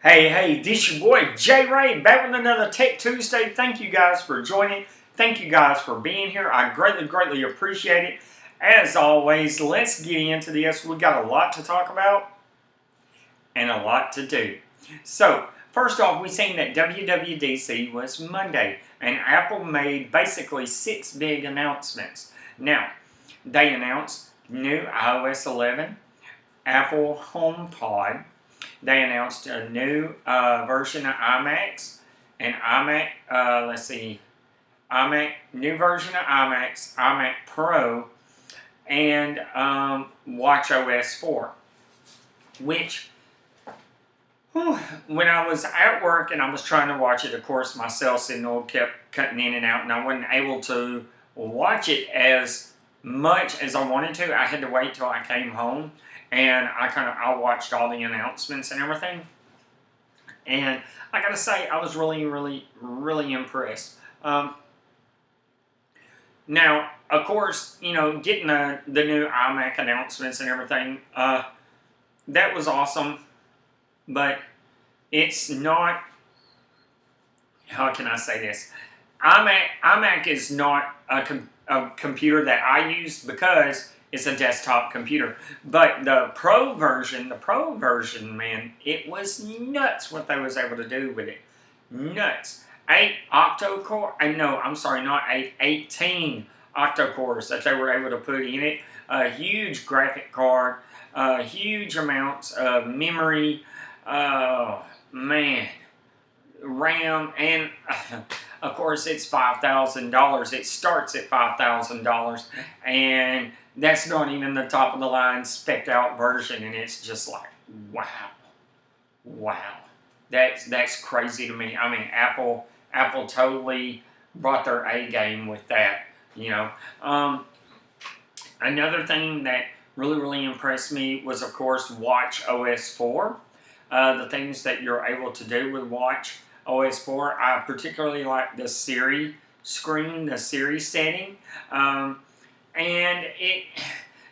Hey, this your boy J Ray back with another Tech Tuesday. Thank you guys for joining. Thank you guys for being here. I greatly appreciate it. As always, let's get into this. We got a lot to talk about and a lot to do. So, first off, we seen that WWDC was Monday, and Apple made basically 6 big announcements. Now, they announced new iOS 11, Apple HomePod. They announced a new version of iMacs, and new version of iMacs, iMac Pro, and watchOS 4. Which, when I was at work and I was trying to watch it, of course, my cell signal kept cutting in and out, and I wasn't able to watch it as much as I wanted to. I had to wait till I came home. And I watched all the announcements and everything. And I gotta say, I was really impressed. Now, of course, getting the new iMac announcements and everything, that was awesome. But it's not, how can I say this? iMac is not a computer that I use because it's a desktop computer. But the Pro version, man, it was nuts what they was able to do with it. Nuts. 18 octa-cores that they were able to put in it. A huge graphic card, huge amounts of memory, RAM, and of course it's $5,000. It starts at $5,000, and that's not even the top of the line spec'd out version, and it's just like, wow, that's crazy to me. I mean, Apple totally brought their A game with that. Another thing that really impressed me was, of course, watchOS 4. The things that you're able to do with watchOS 4. I particularly like the Siri screen, the Siri setting. And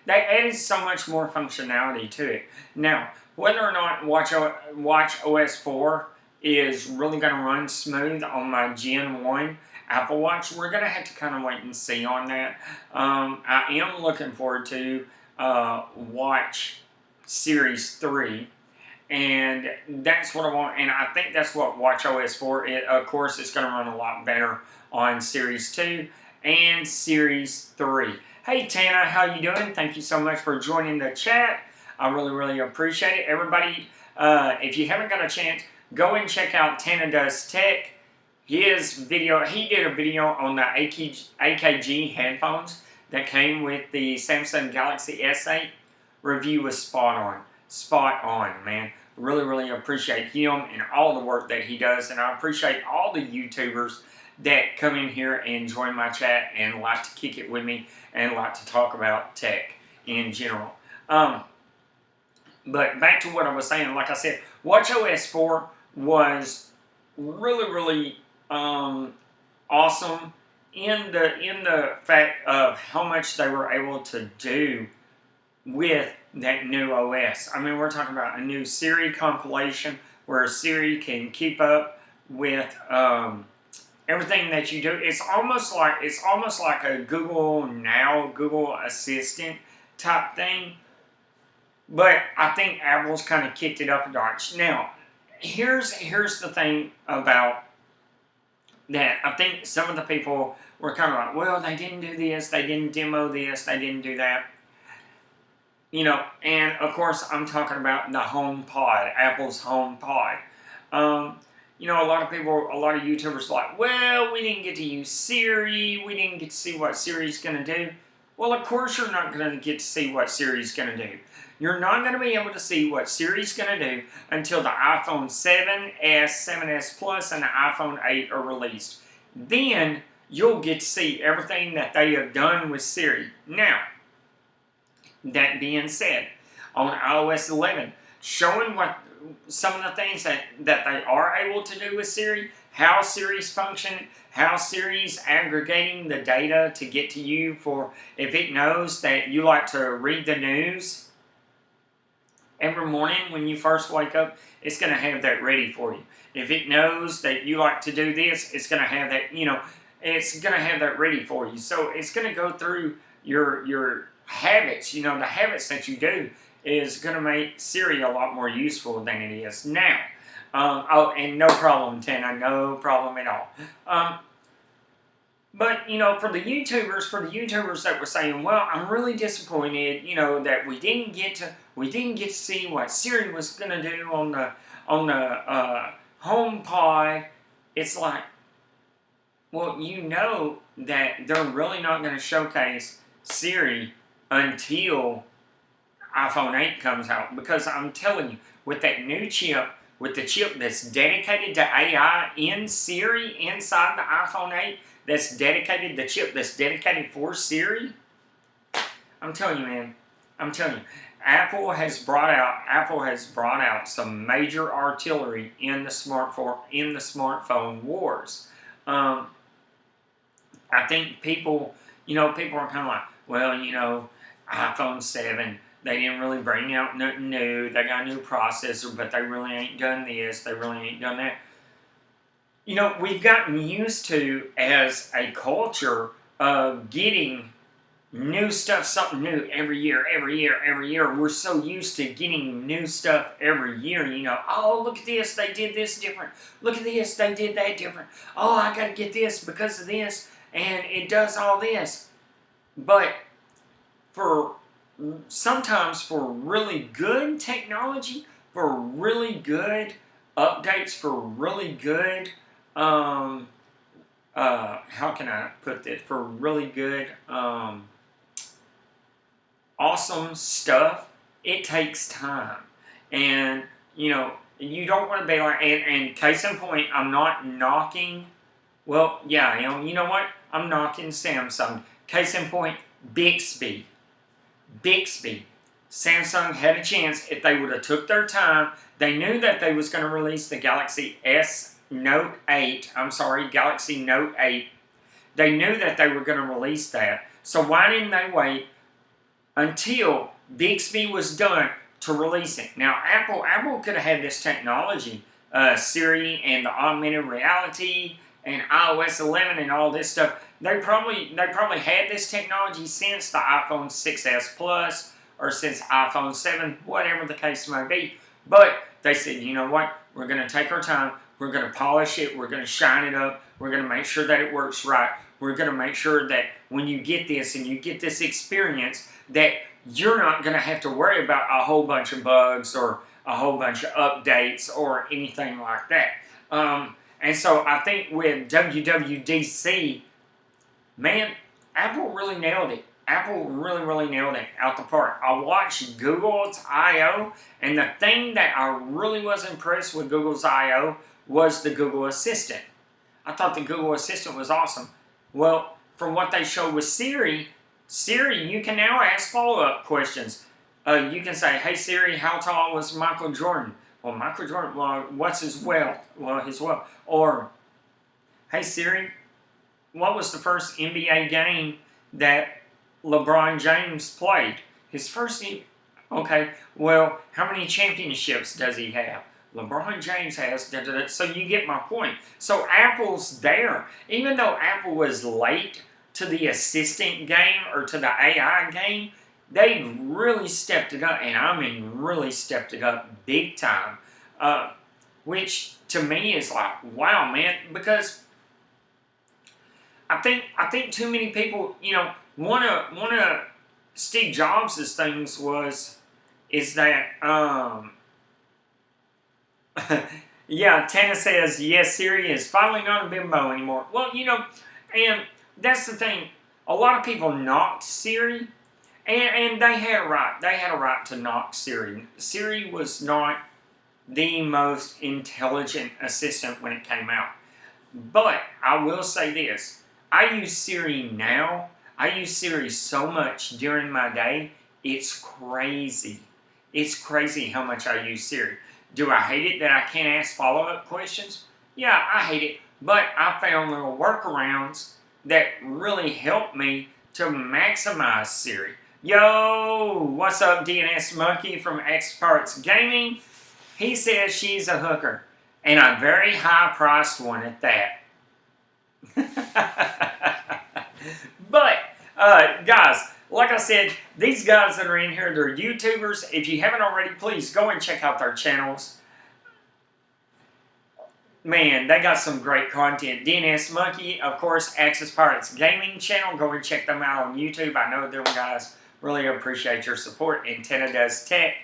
they added so much more functionality to it. Now, whether or not watchOS 4 is really going to run smooth on my Gen 1 Apple Watch, we're going to have to kind of wait and see on that. I am looking forward to Watch Series 3. And that's what I want, and I think that's what watchOS 4 is. Of course, it's going to run a lot better on Series 2 and Series 3. Hey Tana, how you doing? Thank you so much for joining the chat. I really appreciate it. Everybody, if you haven't got a chance, go and check out Tana Does Tech. His video, he did a video on the AKG headphones that came with the Samsung Galaxy S8. Review was spot on, man. Really appreciate him and all the work that he does, and I appreciate all the YouTubers that come in here and join my chat and like to kick it with me and like to talk about tech in general. But back to what I was saying, like I said, watchOS 4 was really awesome in the fact of how much they were able to do with that new OS. I mean, we're talking about a new Siri compilation where Siri can keep up with everything that you do. It's almost like a Google Assistant type thing. But I think Apple's kind of kicked it up a notch. Now, here's the thing about that. I think some of the people were kind of like, well, they didn't do this, they didn't demo this, they didn't do that. And of course, I'm talking about the HomePod, Apple's HomePod. A lot of YouTubers are like, well, we didn't get to use Siri, we didn't get to see what Siri's going to do. Well, of course you're not going to get to see what Siri's going to do. You're not going to be able to see what Siri's going to do until the iPhone 7S, 7S Plus, and the iPhone 8 are released. Then, you'll get to see everything that they have done with Siri. Now, that being said, on iOS 11, showing what some of the things that they are able to do with Siri, how Siri's functioning, how Siri's aggregating the data to get to you for if it knows that you like to read the news every morning when you first wake up, it's going to have that ready for you. If it knows that you like to do this, it's going to have that, it's going to have that ready for you. So it's going to go through your habits, the habits that you do is going to make Siri a lot more useful than it is now. And no problem, Tana, no problem at all. But for the YouTubers that were saying, well, I'm really disappointed, that we didn't get to see what Siri was gonna do on the HomePod. It's like, well, that they're really not going to showcase Siri until iPhone 8 comes out, because I'm telling you, with that new chip, with the chip that's dedicated to AI in Siri inside the iPhone 8, the chip that's dedicated for Siri, I'm telling you, man, Apple has brought out some major artillery in the smartphone wars. I think people are kind of like, well, iPhone 7, they didn't really bring out nothing new. They got a new processor, but they really ain't done this. They really ain't done that. We've gotten used to, as a culture, of getting new stuff, something new every year. We're so used to getting new stuff every year. Oh, look at this, they did this different. Look at this, they did that different. Oh, I got to get this because of this, and it does all this. But sometimes for really good technology, for really good updates, for really good, how can I put this? For really good, awesome stuff, it takes time. And, you don't want to be like, and case in point, I'm not knocking, well, yeah, I am. You know what? I'm knocking Samsung. Case in point, Bixby. Samsung had a chance if they would have took their time. They knew that they was going to release the Galaxy Note 8. They knew that they were going to release that. So why didn't they wait until Bixby was done to release it? Now, Apple could have had this technology, Siri and the augmented reality and iOS 11 and all this stuff. They probably had this technology since the iPhone 6s Plus or since iPhone 7, whatever the case may be. But they said, you know what? We're going to take our time. We're going to polish it. We're going to shine it up. We're going to make sure that it works right. We're going to make sure that when you get this and you get this experience, that you're not going to have to worry about a whole bunch of bugs or a whole bunch of updates or anything like that. And so I think with WWDC, man, Apple really nailed it. Apple really nailed it out the park. I watched Google's I.O., and the thing that I really was impressed with Google's I.O. was the Google Assistant. I thought the Google Assistant was awesome. Well, from what they showed with Siri, you can now ask follow-up questions. You can say, hey Siri, how tall was Michael Jordan? Well, Michael Jordan, what's his wealth? Or, hey Siri, what was the first NBA game that LeBron James played? His first, okay, well, how many championships does he have? LeBron James has, so you get my point. So Apple's there. Even though Apple was late to the assistant game or to the AI game, they really stepped it up, and I mean really stepped it up big time. Which to me is like, wow, man, because I think too many people, one of Steve Jobs' things is that yeah, Tana says, yes, Siri is finally not a bimbo anymore. Well, and that's the thing. A lot of people knocked Siri, and they had a right. They had a right to knock Siri. Siri was not the most intelligent assistant when it came out. But I will say this. I use Siri now. I use Siri so much during my day. It's crazy. It's crazy how much I use Siri. Do I hate it that I can't ask follow-up questions? Yeah, I hate it. But I found little workarounds that really help me to maximize Siri. Yo, what's up, DNS Monkey from Experts Gaming? He says she's a hooker, and a very high-priced one at that. But, guys, like I said, these guys that are in here, they're YouTubers. If you haven't already, please go and check out their channels. Man, they got some great content. DNS Monkey, of course, Axis Pirates Gaming channel. Go and check them out on YouTube. I know them guys really appreciate your support. Antenna Does Tech.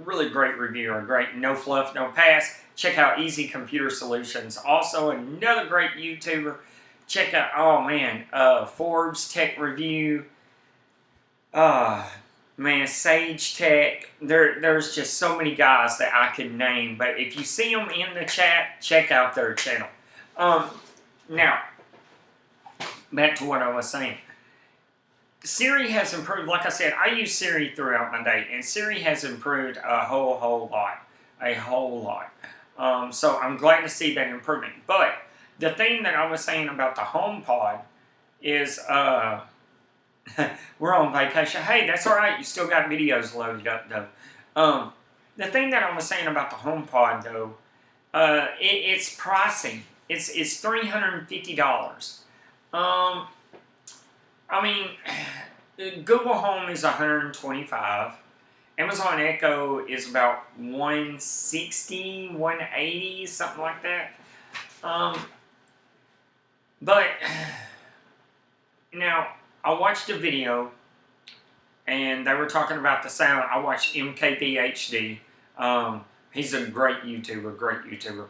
Really great reviewer. Great no fluff, no pass. Check out Easy Computer Solutions. Also, another great YouTuber. Check out, oh man, Forbes Tech Review. Man, Sage Tech. There's just so many guys that I could name. But if you see them in the chat, check out their channel. Now, back to what I was saying. Siri has improved. Like I said, I use Siri throughout my day. And Siri has improved a whole lot. A whole lot. So I'm glad to see that improvement. But the thing that I was saying about the HomePod is... we're on vacation. Hey, that's alright. You still got videos loaded up, though. The thing that I was saying about the HomePod, though, it's pricey. It's $350. I mean, Google Home is $125. Amazon Echo is about $160, $180, something like that. But now, I watched a video, and they were talking about the sound. I watched MKBHD. He's a great YouTuber,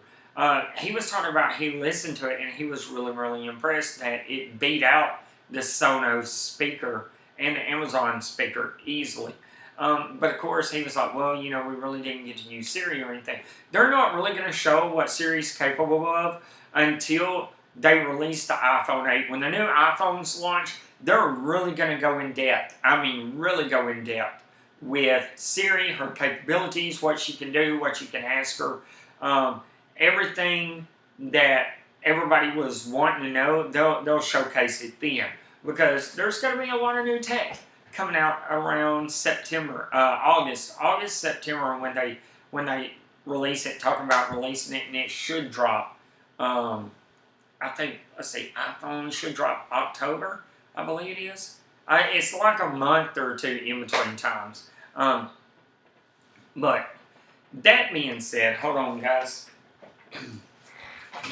he was talking about he listened to it, and he was really impressed that it beat out the Sonos speaker and the Amazon speaker easily. But of course, he was like, well, you know, we really didn't get to use Siri or anything. They're not really going to show what Siri's capable of until they release the iPhone 8. When the new iPhones launch, they're really going to go in depth. I mean, really go in depth with Siri, her capabilities, what she can do, what you can ask her. Everything that everybody was wanting to know, they'll showcase it then. Because there's going to be a lot of new tech coming out around September, September, when they release it, talking about releasing it, and it should drop. I think, let's see, iPhone should drop October, I believe it is. It's like a month or two in between times. But that being said, hold on, guys.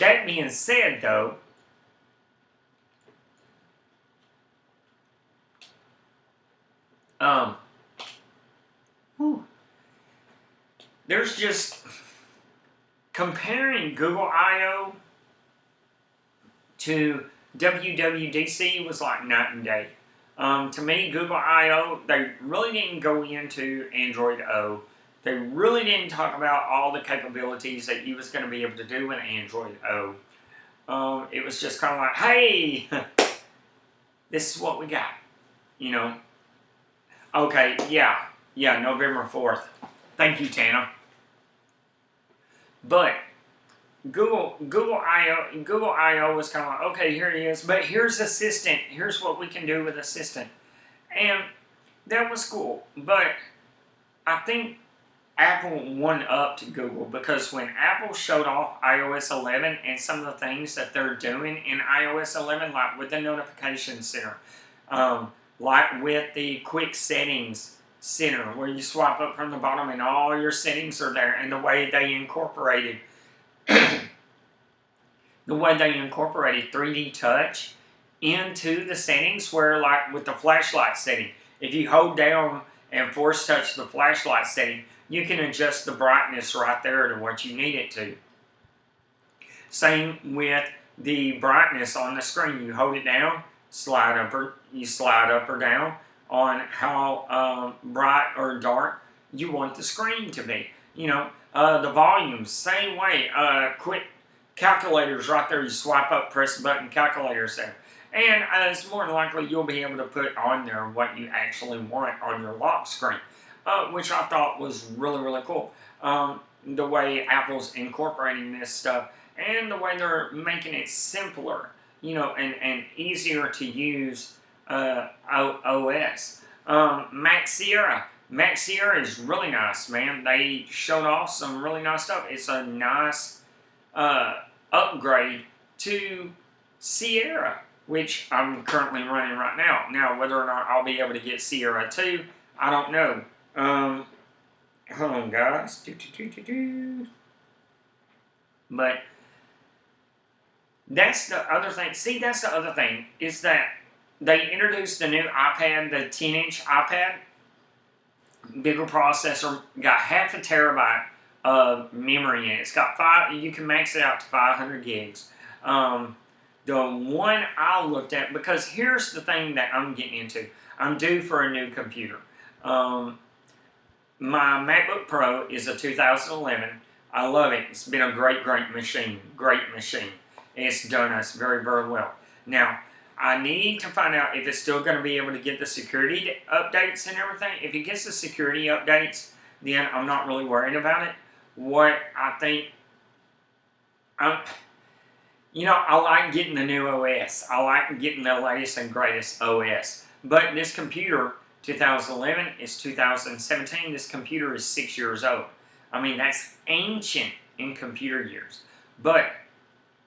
That being said, though, there's just comparing Google I/O to WWDC was like night and day. To me, Google I/O, they really didn't go into Android O. They really didn't talk about all the capabilities that you was going to be able to do in Android O. It was just kind of like, hey, this is what we got, you know. Okay, yeah, November 4th. Thank you, Tana. But Google I/O was kind of like, okay, here it is, but here's Assistant. Here's what we can do with Assistant. And that was cool. But I think Apple one-upped Google, because when Apple showed off iOS 11 and some of the things that they're doing in iOS 11, like with the notification center, like with the quick settings center, where you swipe up from the bottom and all your settings are there, and the way they incorporated 3D touch into the settings, where like with the flashlight setting, if you hold down and force touch the flashlight setting, you can adjust the brightness right there to what you need it to. Same with the brightness on the screen. You hold it down, you slide up or down on how bright or dark you want the screen to be. You know, the volume, same way. Quick calculators right there. You swipe up, press the button, calculators there. And it's more than likely you'll be able to put on there what you actually want on your lock screen, which I thought was really cool. The way Apple's incorporating this stuff, and the way they're making it simpler, you know, and easier to use OS. Mac Sierra. Mac Sierra is really nice, man. They showed off some really nice stuff. It's a nice upgrade to Sierra, which I'm currently running right now. Now, whether or not I'll be able to get Sierra 2, I don't know. Hold on, guys. But that's the other thing. See, that's the other thing, is that they introduced the new iPad, the 10-inch iPad, bigger processor, got half a terabyte of memory in it. It's got you can max it out to 500 gigs. The one I looked at, because here's the thing that I'm getting into. I'm due for a new computer. My MacBook Pro is a 2011. I love it. It's been a great machine. Great machine. It's done us very, very well. Now, I need to find out if it's still going to be able to get the security updates and everything. If it gets the security updates, then I'm not really worried about it. What I think, I like getting the new OS. I like getting the latest and greatest OS. But this computer, 2011, is 2017. This computer is 6 years old. I mean, that's ancient in computer years. But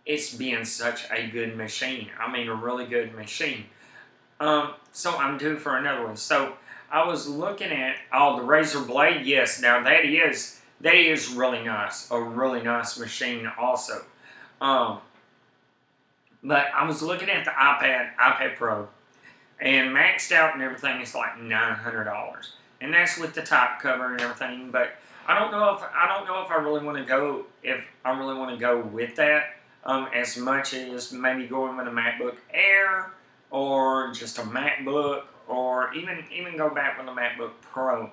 it's been such a good machine. I mean, a really good machine. So I'm due for another one. So I was looking at, the Razer Blade. Yes, now that is really nice. A really nice machine also. But I was looking at the iPad Pro, and maxed out and everything is like $900, and that's with the top cover and everything. But I don't know if I really want to go with that. As much as maybe going with a MacBook Air or just a MacBook, or even go back with a MacBook Pro,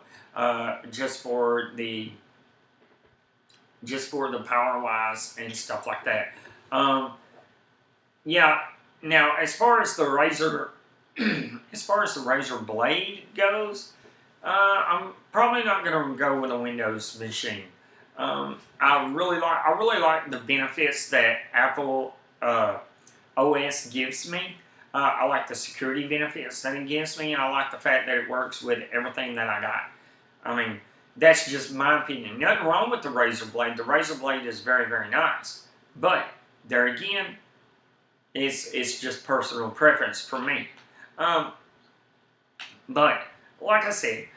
just for the power wise and stuff like that. Yeah. Now, as far as the Razer Blade goes, I'm probably not going to go with a Windows machine. I really like the benefits that Apple OS gives me. I like the security benefits that it gives me, and I like the fact that it works with everything that I got. I mean, that's just my opinion. Nothing wrong with the Razer Blade. The Razer Blade is very, very nice. But there again, it's just personal preference for me. But like I said,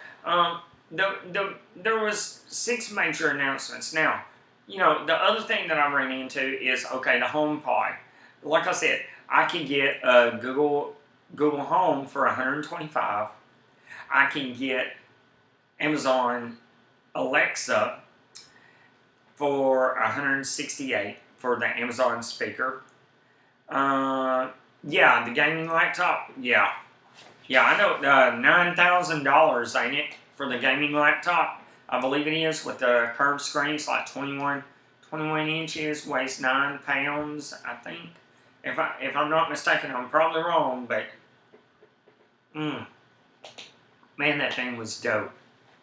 there was 6 major announcements. Now, the other thing that I ran into is, okay, the HomePod. Like I said, I can get a Google Home for $125. I can get Amazon Alexa for $168 for the Amazon speaker. Yeah, the gaming laptop. Yeah, I know. $9,000, ain't it, for the gaming laptop? I believe it is, with the curved screen. It's like 21 inches, weighs 9 pounds, I think. If I'm not mistaken, I'm probably wrong, but man, that thing was dope.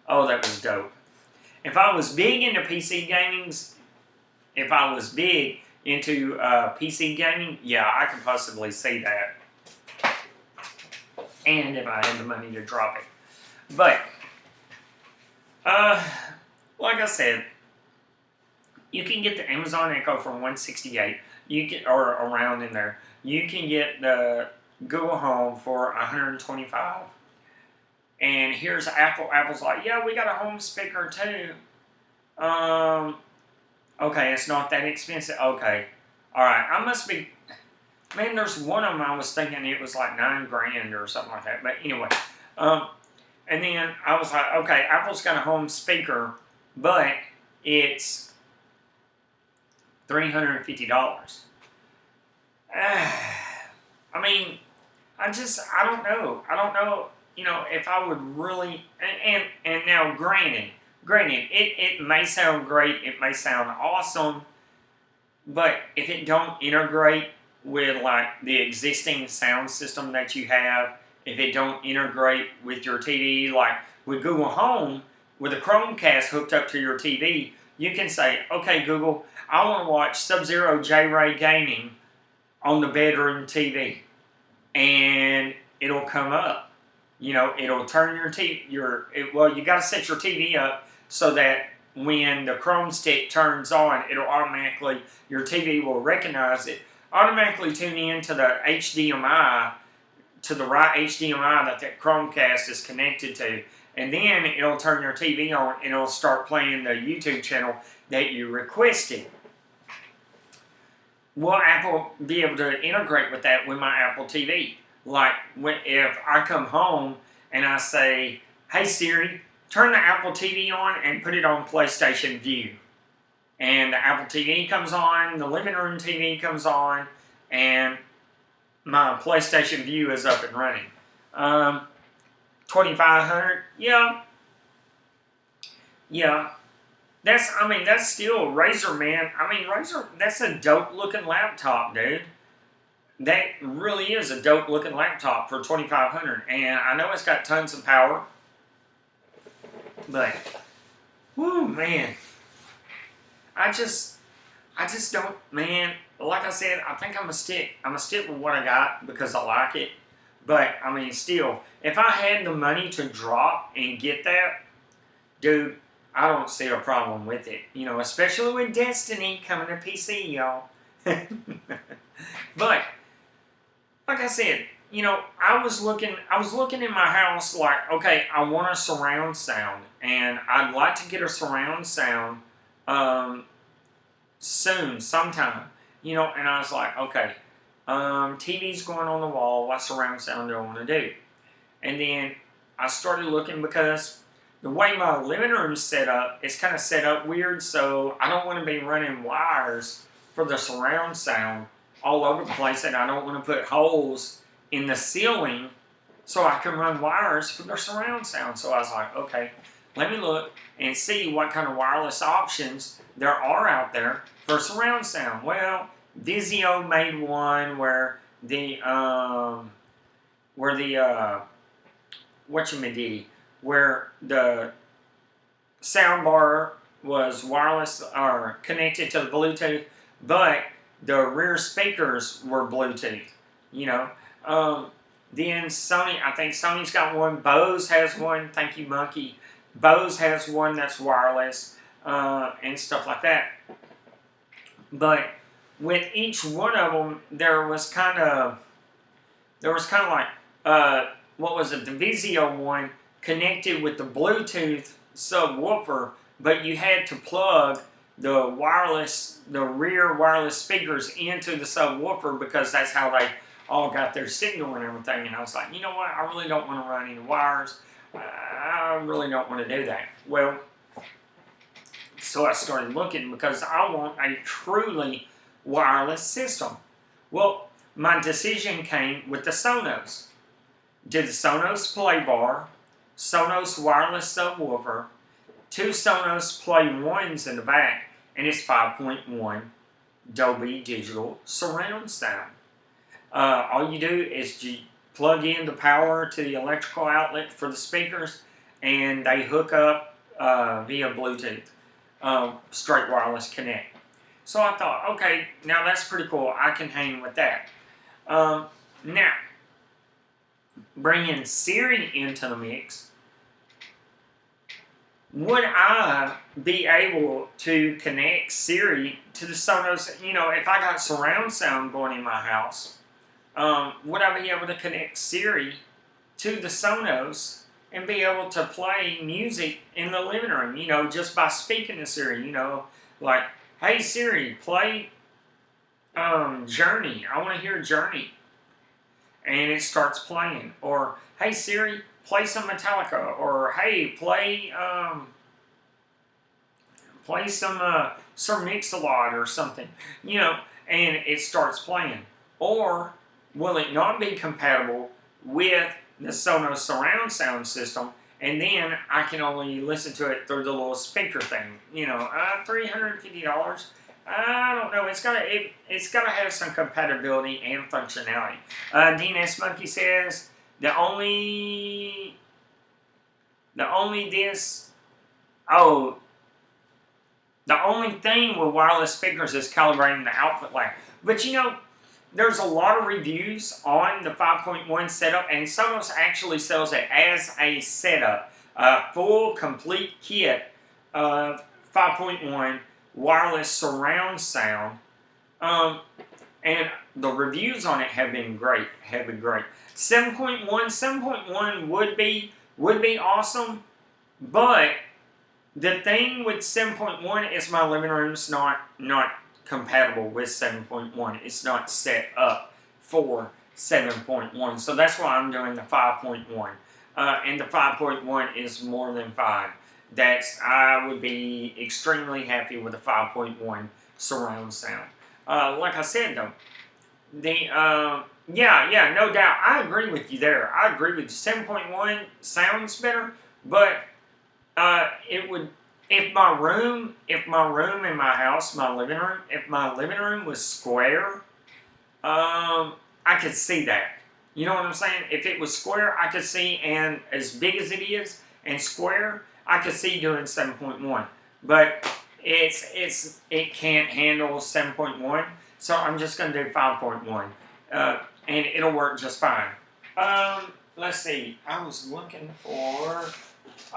Oh, that was dope. If I was big into PC gaming, yeah, I could possibly see that. And if I had the money to drop it. But, like I said, you can get the Amazon Echo for $168. Or around in there. You can get the Google Home for $125. And here's Apple. Apple's like, yeah, we got a home speaker too. Okay, it's not that expensive. Okay. Alright, I must be... Man, there's one of them I was thinking it was like $9,000 or something like that. But anyway. And then I was like, okay, Apple's got a home speaker, but it's $350. I mean, I don't know. If I would really, and now granted, it may sound great, it may sound awesome, but if it don't integrate with like the existing sound system that you have, if it don't integrate with your TV, like with Google Home, with a Chromecast hooked up to your TV, you can say, okay, Google, I want to watch Subzerojray gaming on the bedroom TV. And it'll come up. You know, it'll turn your well, you got to set your TV up so that when the Chrome stick turns on, it'll automatically, your TV will recognize it, automatically tune in to the HDMI, to the right HDMI that Chromecast is connected to. And then it'll turn your TV on and it'll start playing the YouTube channel that you requested. Will Apple be able to integrate with that with my Apple TV? Like, if I come home and I say, hey Siri, turn the Apple TV on and put it on PlayStation View. And the Apple TV comes on, the living room TV comes on, and my PlayStation View is up and running. 2500, yeah. That's still Razer, man. Razer, that's a dope looking laptop, dude. That really is a dope looking laptop for 2500, and I know it's got tons of power, but whoo, man, I just don't, man. Like I said, I think I'm gonna stick with what I got because I like it. But still, if I had the money to drop and get that, dude, I don't see a problem with it. You know, especially with Destiny coming to PC, y'all. But like I said, you know, I was looking in my house like, okay, I want a surround sound, and I'd like to get a surround sound soon, sometime. You know, and I was like, okay, TV's going on the wall, what surround sound do I want to do? And then I started looking because the way my living room's set up, it's kind of set up weird, so I don't want to be running wires for the surround sound all over the place, and I don't want to put holes in the ceiling so I can run wires for the surround sound. So I was like, okay, let me look and see what kind of wireless options there are out there for surround sound. Well, Vizio made one where the where the sound bar was wireless or connected to the Bluetooth, but the rear speakers were Bluetooth. You know, then Sony, I think Sony's got one. Bose has one. Thank you, Monkey. Bose has one that's wireless and stuff like that. But with each one of them, there was kind of like what was it? The Vizio one connected with the Bluetooth subwoofer, but you had to plug the rear wireless speakers into the subwoofer because that's how they all got their signal and everything. And I was like, you know what? I really don't want to run any wires. I really don't want to do that. Well, so I started looking because I want a truly wireless system. Well, my decision came with the Sonos. Did the Sonos Play Bar, Sonos wireless subwoofer, 2 Sonos Play 1s in the back, and it's 5.1 Dolby Digital surround sound. All you do is you plug in the power to the electrical outlet for the speakers, and they hook up via Bluetooth, straight wireless connect. So I thought, okay, now that's pretty cool. I can hang with that. Now, bringing Siri into the mix, would I be able to connect Siri to the Sonos? You know, if I got surround sound going in my house, would I be able to connect Siri to the Sonos and be able to play music in the living room, you know, just by speaking to Siri, you know, like, hey Siri, play Journey. I want to hear Journey. And it starts playing. Or, hey Siri, play some Metallica. Or, hey, play some Mix-a-Lot or something. You know, and it starts playing. Or, will it not be compatible with the Sonos surround sound system, and then I can only listen to it through the little speaker thing? You know, $350. I don't know. It's gotta have some compatibility and functionality. DNS Monkey says the only thing with wireless speakers is calibrating the output lag. But you know, there's a lot of reviews on the 5.1 setup, and Sonos actually sells it as a setup, a full complete kit of 5.1 wireless surround sound. And the reviews on it have been great. 7.1 would be awesome, but the thing with 7.1 is my living room's not compatible with 7.1. It's not set up for 7.1, so that's why I'm doing the 5.1. And the 5.1 is more than fine. I would be extremely happy with the 5.1 surround sound. Like I said though, yeah, no doubt, I agree with you there. I agree with you. 7.1 sounds better, but it would, if my room in my house, if my living room was square, I could see that. You know what I'm saying? If it was square, I could see, and as big as it is and square, I could see doing 7.1. But it can't handle 7.1, so I'm just gonna do 5.1, and it'll work just fine. Let's see. I was looking for.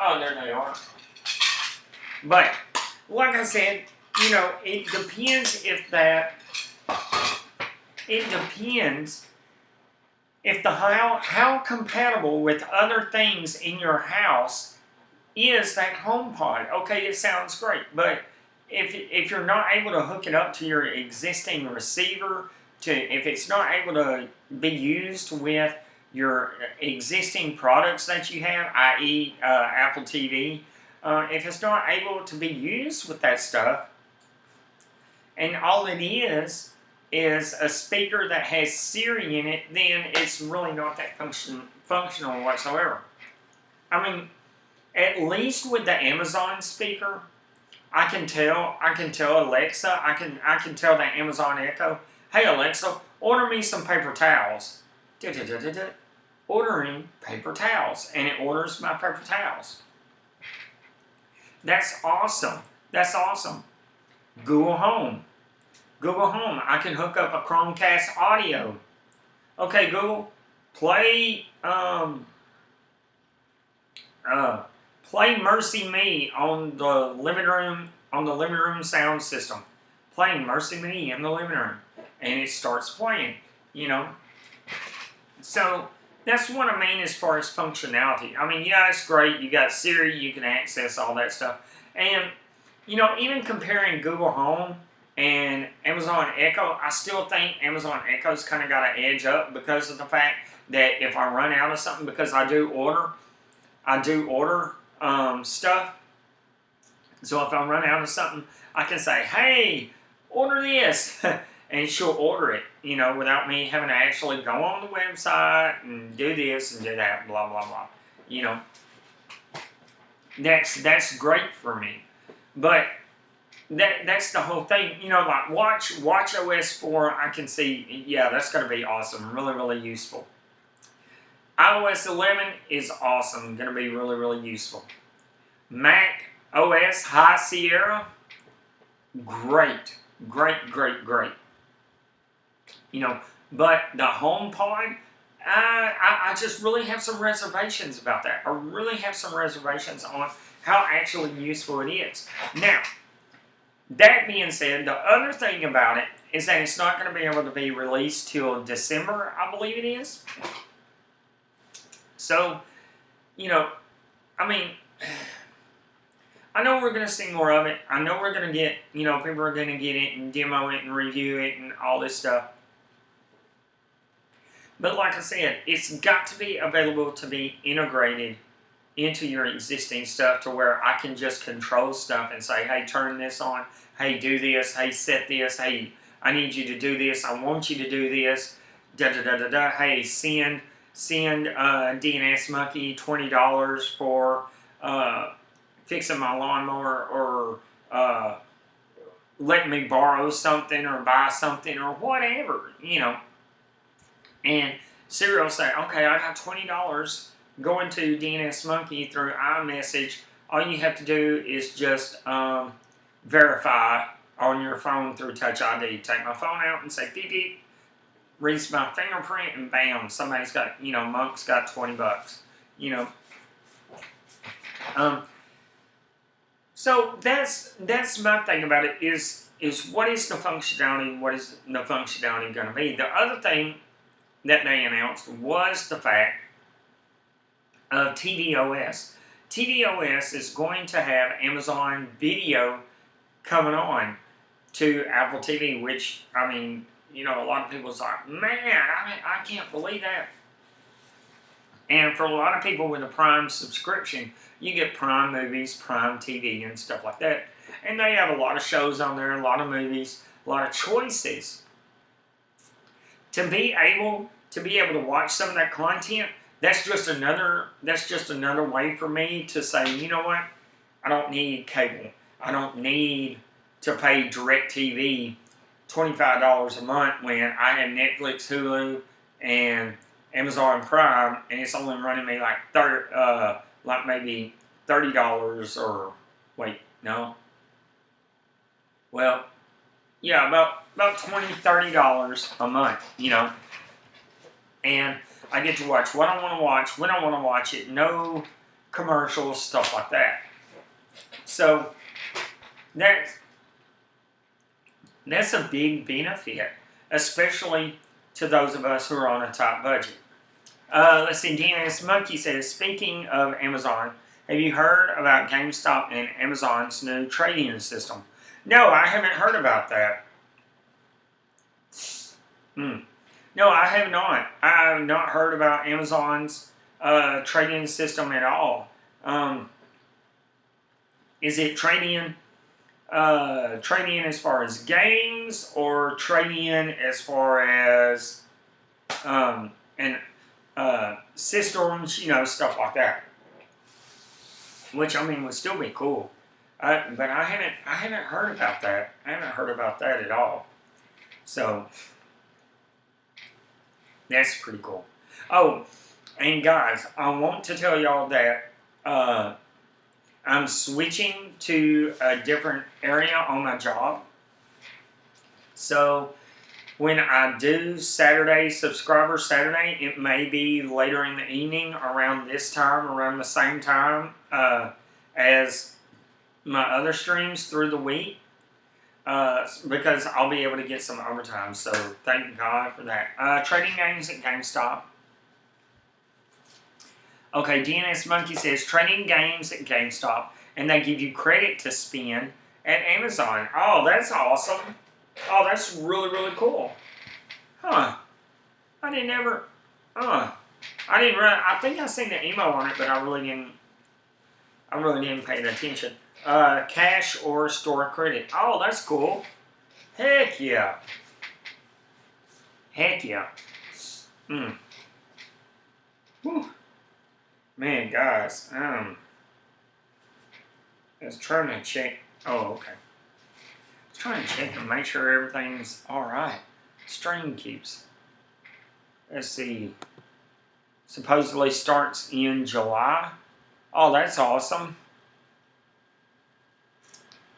Oh, there they are. But like I said, you know, it depends if how compatible with other things in your house is that HomePod. Okay, it sounds great, but if you're not able to hook it up to your existing receiver, if it's not able to be used with your existing products that you have, i.e. Apple TV, if it's not able to be used with that stuff, and all it is a speaker that has Siri in it, then it's really not that functional whatsoever. I mean, at least with the Amazon speaker, I can tell Alexa, I can tell that Amazon Echo, hey Alexa, order me some paper towels. Ordering paper towels, and it orders my paper towels. That's awesome. That's awesome. Google Home. I can hook up a Chromecast audio. Okay, Google, play Mercy Me on the living room sound system. Playing Mercy Me in the living room, and it starts playing. You know, so that's what I mean as far as functionality. I mean, yeah, it's great. You got Siri, you can access all that stuff. And, you know, even comparing Google Home and Amazon Echo, I still think Amazon Echo's kind of got an edge up because of the fact that if I run out of something, because I do order stuff. So if I run out of something, I can say, hey, order this. And she'll order it, you know, without me having to actually go on the website and do this and do that, blah, blah, blah. You know, that's great for me. But that's the whole thing. You know, like watch OS 4, I can see, yeah, that's going to be awesome, really, really useful. iOS 11 is awesome, going to be really, really useful. Mac OS High Sierra, great. You know, but the HomePod, I just really have some reservations about that. I really have some reservations on how actually useful it is. Now, that being said, the other thing about it is that it's not going to be able to be released till December, I believe it is. So, you know, I mean, I know we're going to see more of it. I know we're going to get, you know, people are going to get it and demo it and review it and all this stuff. But like I said, it's got to be available to be integrated into your existing stuff to where I can just control stuff and say, hey, turn this on. Hey, do this. Hey, set this. Hey, I need you to do this. I want you to do this. Da-da-da-da-da. Hey, send DNS Monkey $20 for fixing my lawnmower, or letting me borrow something or buy something or whatever, you know. And Siri will say, okay, I got $20 going to DNS Monkey through iMessage. All you have to do is just verify on your phone through Touch ID. Take my phone out and say beep beep. reads my fingerprint, and bam, somebody's got, Monk's got $20. You know. So that's my thing about it is what is the functionality? What is the functionality going to be? The other thing that they announced was the fact of tvOS. tvOS is going to have Amazon Video coming on to Apple TV, which, I mean, a lot of people's like, man, I can't believe that. And for a lot of people with a Prime subscription, you get Prime movies, Prime TV, and stuff like that. And they have a lot of shows on there, a lot of movies, a lot of choices. To be able to watch some of that content, that's just another way for me to say, you know what? I don't need cable. I don't need to pay DirecTV $25 a month when I have Netflix, Hulu, and Amazon Prime, and it's only running me like maybe $30 or wait, no. Well, yeah, about $20, $30 a month, and I get to watch what I want to watch, when I want to watch it, no commercials, stuff like that. So that's a big benefit, especially to those of us who are on a tight budget. Let's see, DNS Monkey says, speaking of Amazon, have you heard about GameStop and Amazon's new trading system? No, I haven't heard about that. No, I have not. I have not heard about Amazon's trading system at all. Is it trading as far as games, or trading as far as systems, stuff like that? Which, I mean, would still be cool. But I haven't heard about that. I haven't heard about that at all. So that's pretty cool. Oh, and guys, I want to tell y'all that I'm switching to a different area on my job. So when I do Subscriber Saturday, it may be later in the evening, around the same time as my other streams through the week, because I'll be able to get some overtime. So thank God for that. Trading games at GameStop. Okay, DNS Monkey says, trading games at GameStop, and they give you credit to spend at Amazon. Oh, that's awesome. Oh, that's really, really cool. Huh. I think I seen the email on it, but I really didn't pay attention. Cash or store credit. Oh, that's cool. Heck yeah. Whew. Man, guys, I was trying to check. Oh, okay. I was trying to check and make sure everything's alright. Stream keeps. Let's see. Supposedly starts in July. Oh, that's awesome.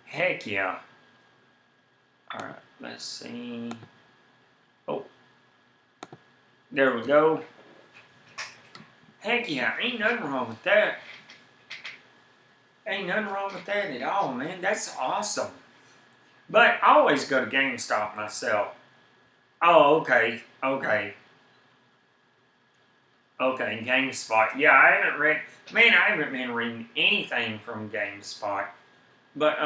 Heck yeah. Alright, let's see. Oh. There we go. Heck yeah, ain't nothing wrong with that. Ain't nothing wrong with that at all, man. That's awesome. But I always go to GameStop myself. Oh, okay. Okay, GameSpot. Yeah, I haven't been reading anything from GameSpot. But,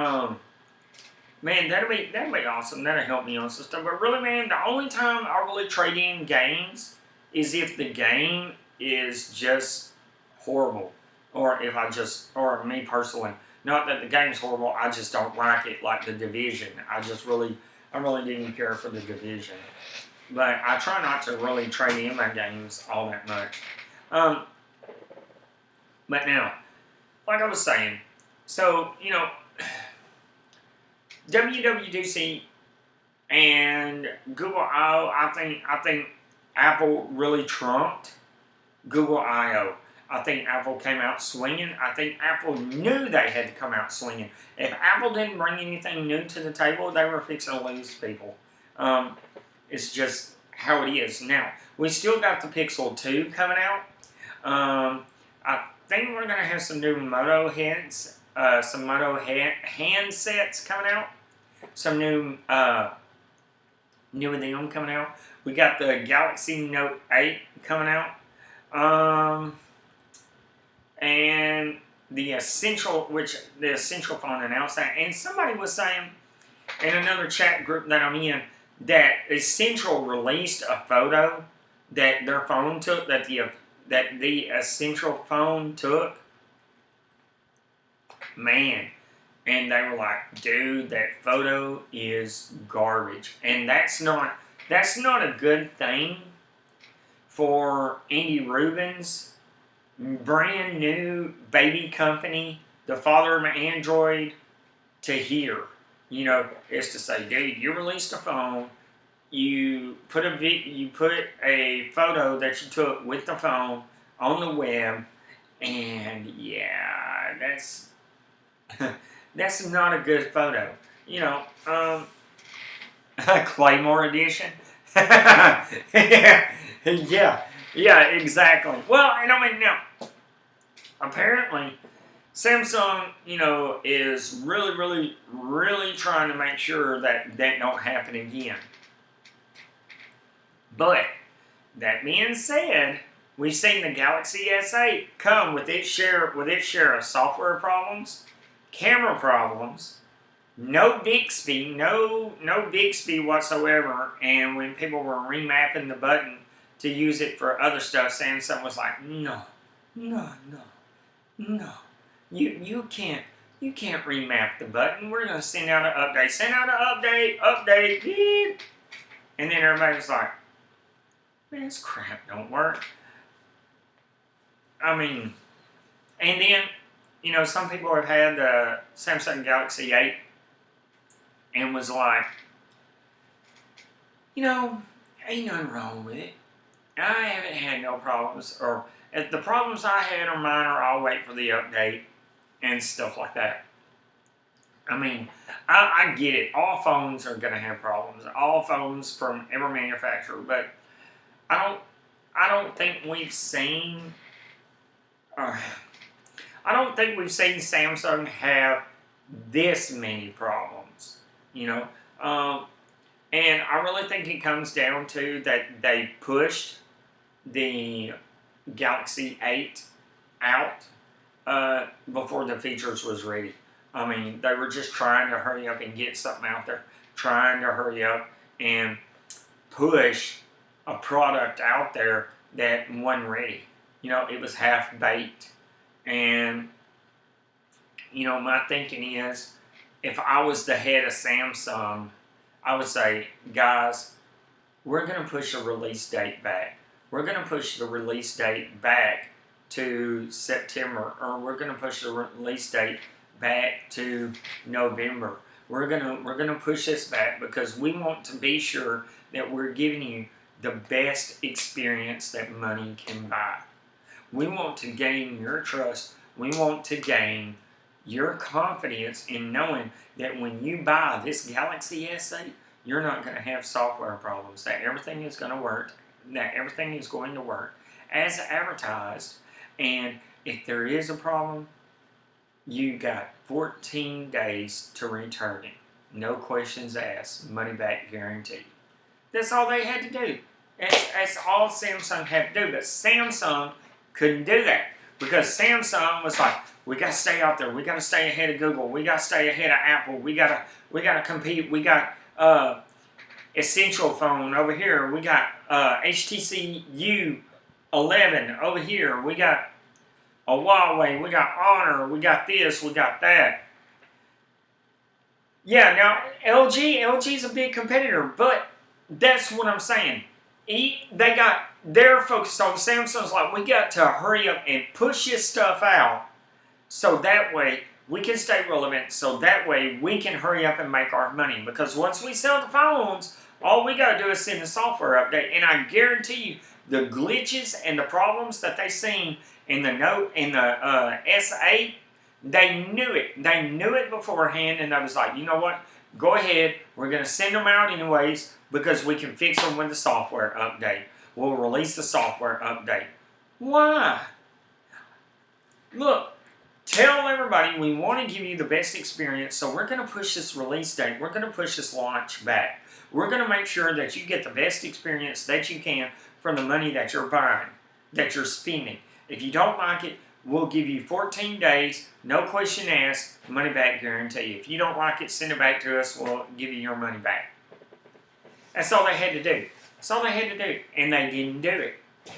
man, that'd be awesome. That'll help me on some stuff. But really, man, the only time I really trade in games is if the game is just horrible. Or me personally, not that the game's horrible, I just don't like it, like The Division. I really didn't care for The Division. But I try not to really trade in my games all that much. But now, like I was saying, so, WWDC and Google I/O, I think Apple really trumped Google I/O. I think Apple came out swinging. I think Apple knew they had to come out swinging. If Apple didn't bring anything new to the table, they were fixing to lose people. It's just how it is. Now, we still got the Pixel 2 coming out. I think we're going to have some new Moto heads, some Moto handsets coming out. Some new of them coming out. We got the Galaxy Note 8 coming out. And the Essential phone announced that. And somebody was saying in another chat group that I'm in that Essential released a photo that their phone took, that the Essential phone took. Man. And they were like, dude, that photo is garbage. And that's not a good thing for Andy Rubin's brand new baby company, the father of Android, to hear. You know, is to say, dude, you released a phone, you put a photo that you took with the phone on the web, and yeah, that's not a good photo. You know, Claymore edition. yeah, exactly. Well, and I mean, now, apparently, Samsung, you know, is really trying to make sure that don't happen again. But, that being said, we've seen the Galaxy S8 come with its share of software problems, camera problems, no Bixby whatsoever, and when people were remapping the button to use it for other stuff, Samsung was like, no. You can't remap the button. We're gonna send out an update. Send out an update, beep. And then everybody was like, man, this crap don't work. I mean, and then, you know, some people have had the Samsung Galaxy 8 and was like, you know, ain't nothing wrong with it. I haven't had no problems, or if the problems I had are minor, I'll wait for the update and stuff like that. I mean, I get it. All phones are going to have problems. All phones from every manufacturer, but I don't think we've seen Samsung have this many problems, you know. And I really think it comes down to that they pushed the Galaxy 8 out before the features was ready. I mean, they were just trying to hurry up and get something out there, trying to hurry up and push a product out there that wasn't ready. You know, it was half-baked. And, you know, my thinking is, if I was the head of Samsung, I would say, guys, we're going to push the release date back. We're going to push the release date back to September, or we're going to push the release date back to November. We're gonna push this back because we want to be sure that we're giving you the best experience that money can buy. We want to gain your trust. We want to gain your confidence in knowing that when you buy this Galaxy S8, you're not going to have software problems, that everything is going to work, as advertised, and if there is a problem, you got 14 days to return it. No questions asked, money back guaranteed. That's all they had to do. That's all Samsung had to do, but Samsung couldn't do that because Samsung was like, we got to stay out there. We got to stay ahead of Google. We got to stay ahead of Apple. We got to compete. We got Essential phone over here. We got HTC U11 over here. We got a Huawei. We got Honor. We got this. We got that. Yeah, now LG's a big competitor, but that's what I'm saying. They're focused on, Samsung's like, we got to hurry up and push this stuff out so that way we can stay relevant, so that way we can hurry up and make our money. Because once we sell the phones, all we got to do is send a software update. And I guarantee you, the glitches and the problems that they seen in the S8, they knew it. They knew it beforehand, and I was like, you know what? go ahead. We're going to send them out anyways because we can fix them with the software update. We'll release the software update. Why? Look, tell everybody we want to give you the best experience, so we're going to push this release date. We're going to push this launch back. We're going to make sure that you get the best experience that you can from the money that you're buying, that you're spending. If you don't like it, we'll give you 14 days, no question asked, money back guarantee. If you don't like it, send it back to us. We'll give you your money back. That's all they had to do. That's all they had to do. And they didn't do it.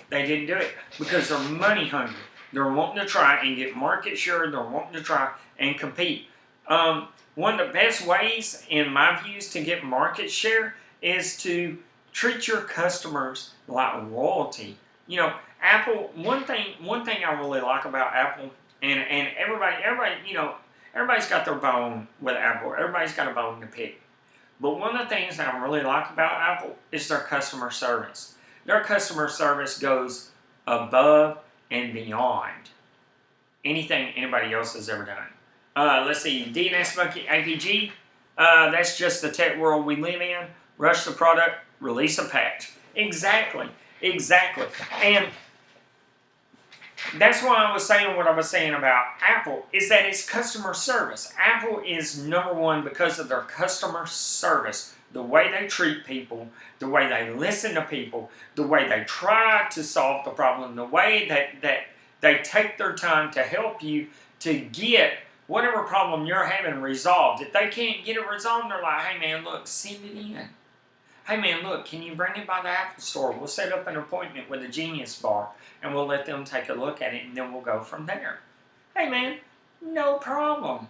They didn't do it because they're money hungry. They're wanting to try and get market share. They're wanting to try and compete. One of the best ways, in my views, to get market share is to treat your customers like royalty. You know, Apple. One thing I really like about Apple, and everybody, you know, everybody's got their bone with Apple. Everybody's got a bone to pick. But one of the things that I really like about Apple is their customer service. Their customer service goes above and beyond anything anybody else has ever done. Let's see, DNS Monkey APG. That's just the tech world we live in. Rush the product, release a patch. Exactly. And that's why I was saying what I was saying about Apple, is that it's customer service. Apple is number one because of their customer service. The way they treat people, the way they listen to people, the way they try to solve the problem, the way that they take their time to help you to get whatever problem you're having resolved. If they can't get it resolved, they're like, hey man, look, send it in. Hey man, look, can you bring it by the Apple Store? We'll set up an appointment with a Genius Bar and we'll let them take a look at it and then we'll go from there. Hey man, no problem.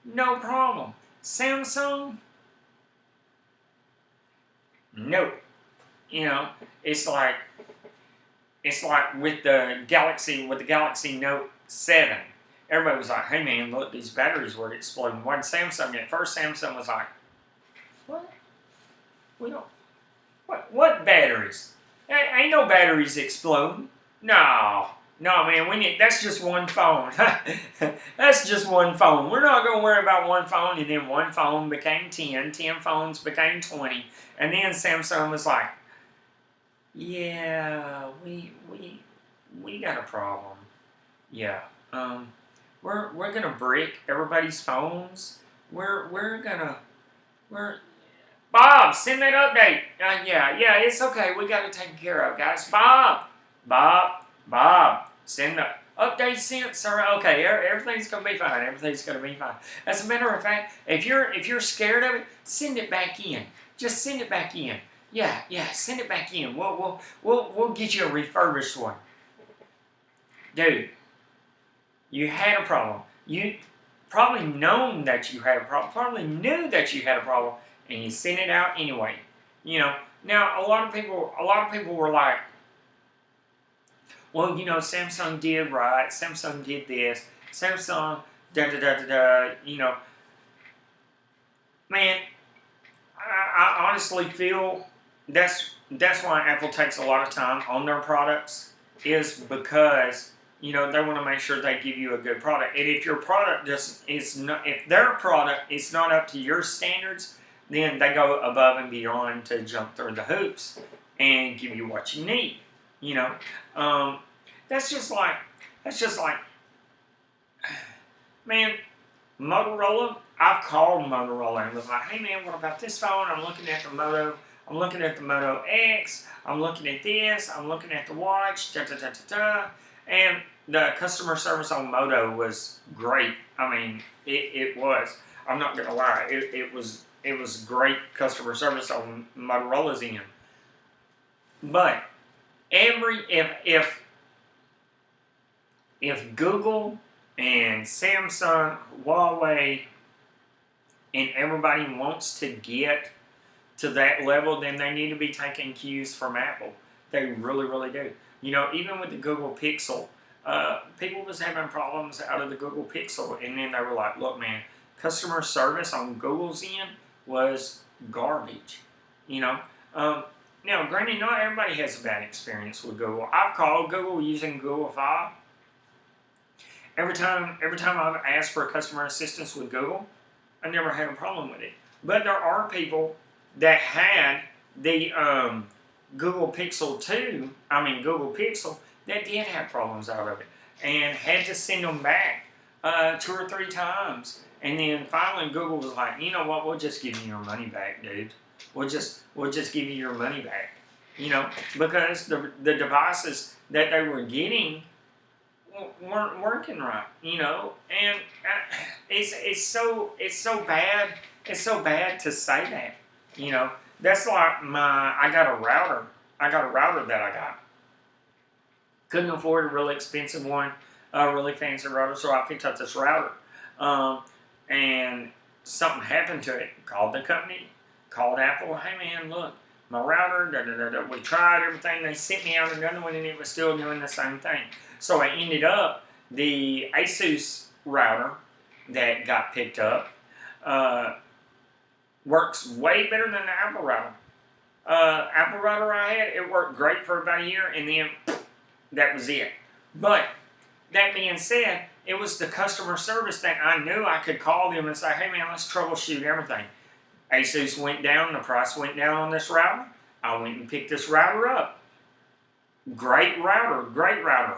No problem. Samsung? Nope. You know, it's like with the Galaxy Note 7. Everybody was like, hey man, look, these batteries were exploding. When Samsung, at first Samsung was like, what? We don't, what batteries? Ain't no batteries exploding. No, man, that's just one phone. That's just one phone. We're not going to worry about one phone, and then one phone became 10 phones became 20, and then Samsung was like, yeah, we got a problem. Yeah, we're gonna break everybody's phones. We're Bob, send that update. Yeah, it's okay. We got it taken care of, guys. Bob, send the update sent, sir. Okay, everything's gonna be fine. Everything's gonna be fine. As a matter of fact, if you're scared of it, send it back in. Just send it back in. Yeah, send it back in. We'll get you a refurbished one. Dude, you had a problem. You probably known that you had a problem. Probably knew that you had a problem. And you send it out anyway. You know, now a lot of people were like, well, you know, Samsung did right, Samsung did this, Samsung you know. Man, I honestly feel that's why Apple takes a lot of time on their products, is because, you know, they want to make sure they give you a good product. And if your product if their product is not up to your standards, then they go above and beyond to jump through the hoops and give you what you need. You know, that's just like, man, Motorola. I've called Motorola and was like, hey man, what about this phone? I'm looking at the Moto X. I'm looking at this. I'm looking at the watch. And the customer service on Moto was great. I mean, it was. I'm not gonna lie. It was great customer service on Motorola's end. But if Google and Samsung, Huawei, and everybody wants to get to that level, then they need to be taking cues from Apple. They really, really do. You know, even with the Google Pixel, people was having problems out of the Google Pixel, and then they were like, look man, customer service on Google's end was garbage, you know. Now, granted, not everybody has a bad experience with Google. I've called Google using Google Fi. Every time I've asked for customer assistance with Google, I never had a problem with it. But there are people that had the Google Pixel Google Pixel, that did have problems out of it and had to send them back 2 or 3 times. And then finally Google was like, you know what, we'll just give you your money back, dude. We'll just give you your money back. Because the devices that they were getting weren't working right, and it's so bad. It's so bad to say that, That's like I got a router that I got. Couldn't afford a really expensive one, a really fancy router, so I picked up this router. And something happened to it. Called the company, called Apple. Hey man, look, my router. We tried everything. They sent me out another one, and it was still doing the same thing. So I ended up the Asus router that got picked up. Works way better than the Apple router. Apple router I had, it worked great for about a year, and then that was it. But that being said, it was the customer service that I knew I could call them and say, hey man, let's troubleshoot everything. Asus went down, the price went down on this router. I went and picked this router up. Great router.